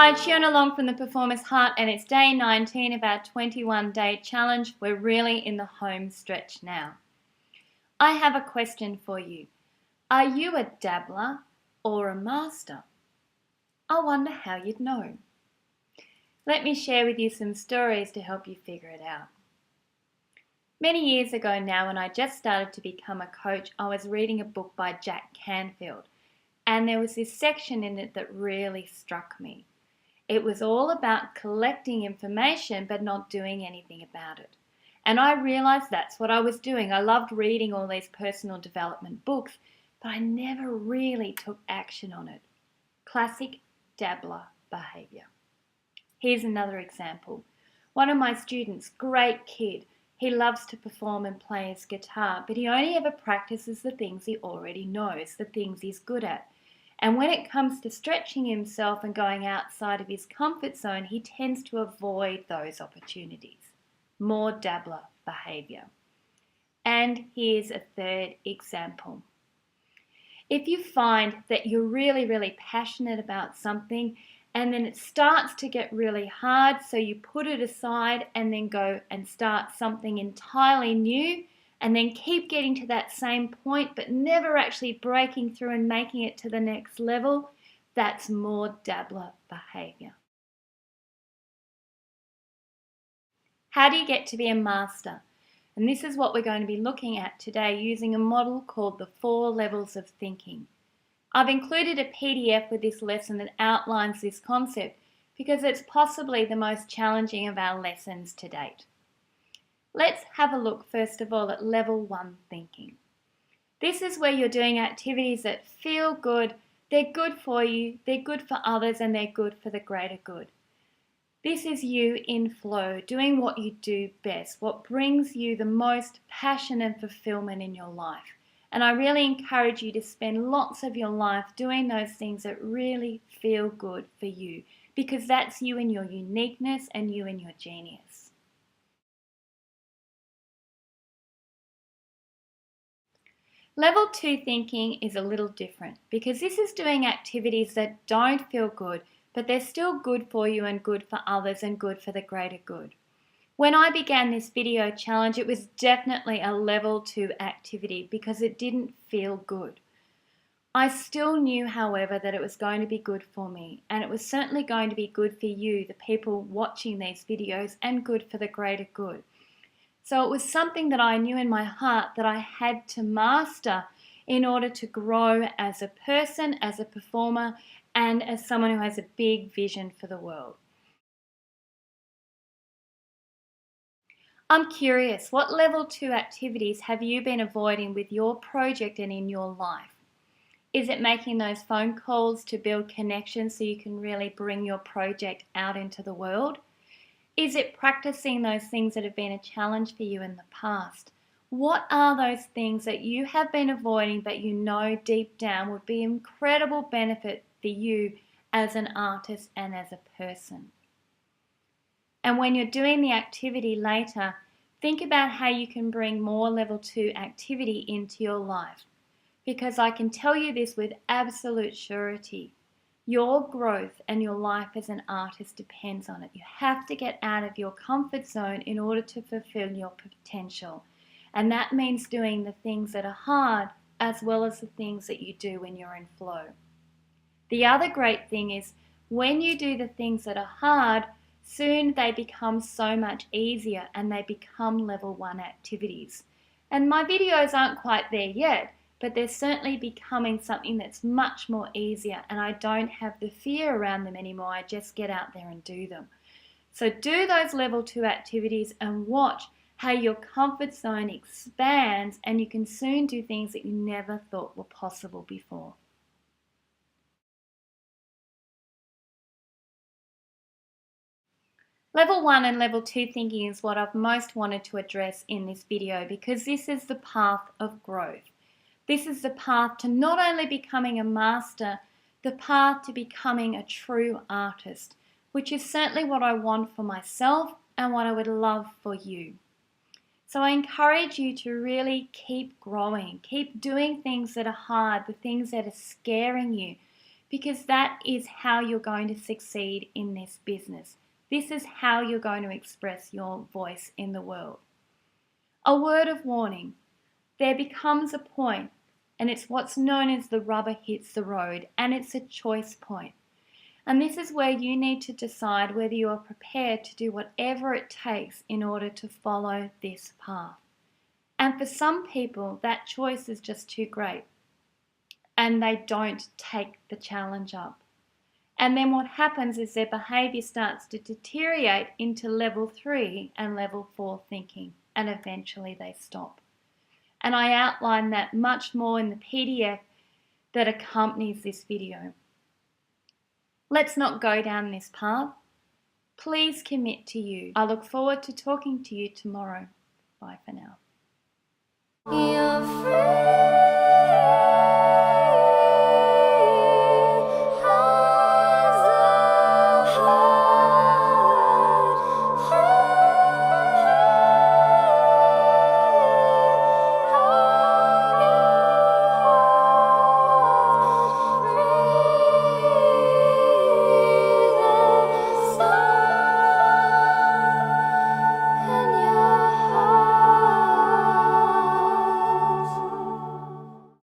Hi, it's Fiona Long from the Performer's Heart, and it's day 19 of our 21-day challenge. We're really in the home stretch now. I have a question for you. Are you a dabbler or a master? I wonder how you'd know. Let me share with you some stories to help you figure it out. Many years ago now, when I just started to become a coach, I was reading a book by Jack Canfield, and there was this section in it that really struck me. It was all about collecting information but not doing anything about it. And I realized that's what I was doing. I loved reading all these personal development books, but I never really took action on it. Classic dabbler behavior. Here's another example. One of my students, great kid, he loves to perform and play his guitar, but he only ever practices the things he already knows, the things he's good at. And when it comes to stretching himself and going outside of his comfort zone, he tends to avoid those opportunities. More dabbler behavior. And here's a third example. If you find that you're really passionate about something and then it starts to get really hard, so you put it aside and then go and start something entirely new, and then keep getting to that same point but never actually breaking through and making it to the next level, that's more dabbler behavior. How do you get to be a master? And this is what we're going to be looking at today using a model called the 4 levels of thinking. I've included a PDF with this lesson that outlines this concept because it's possibly the most challenging of our lessons to date. Let's have a look first of all at level 1 thinking. This is where you're doing activities that feel good, they're good for you, they're good for others, and they're good for the greater good. This is you in flow, doing what you do best, what brings you the most passion and fulfillment in your life. And I really encourage you to spend lots of your life doing those things that really feel good for you, because that's you in your uniqueness and you in your genius. Level 2 thinking is a little different because this is doing activities that don't feel good, but they're still good for you and good for others and good for the greater good. When I began this video challenge, it was definitely a level 2 activity because it didn't feel good. I still knew, however, that it was going to be good for me, and it was certainly going to be good for you, the people watching these videos, and good for the greater good. So it was something that I knew in my heart that I had to master in order to grow as a person, as a performer, and as someone who has a big vision for the world. I'm curious, what level 2 activities have you been avoiding with your project and in your life? Is it making those phone calls to build connections so you can really bring your project out into the world? Is it practicing those things that have been a challenge for you in the past? What are those things that you have been avoiding but you know deep down would be incredible benefit for you as an artist and as a person? And when you're doing the activity later, think about how you can bring more level 2 activity into your life. Because I can tell you this with absolute surety. Your growth and your life as an artist depends on it. You have to get out of your comfort zone in order to fulfill your potential. And that means doing the things that are hard as well as the things that you do when you're in flow. The other great thing is when you do the things that are hard, soon they become so much easier and they become level 1 activities. And my videos aren't quite there yet, but they're certainly becoming something that's much more easier, and I don't have the fear around them anymore. I just get out there and do them. So do those level 2 activities and watch how your comfort zone expands and you can soon do things that you never thought were possible before. Level 1 and level 2 thinking is what I've most wanted to address in this video because this is the path of growth. This is the path to not only becoming a master, the path to becoming a true artist, which is certainly what I want for myself and what I would love for you. So I encourage you to really keep growing, keep doing things that are hard, the things that are scaring you, because that is how you're going to succeed in this business. This is how you're going to express your voice in the world. A word of warning. There becomes a point, and it's what's known as the rubber hits the road, and it's a choice point. And this is where you need to decide whether you are prepared to do whatever it takes in order to follow this path. And for some people, that choice is just too great, and they don't take the challenge up. And then what happens is their behavior starts to deteriorate into level 3 and level 4 thinking, and eventually they stop. And I outline that much more in the PDF that accompanies this video. Let's not go down this path. Please commit to you. I look forward to talking to you tomorrow. Bye for now. You're free.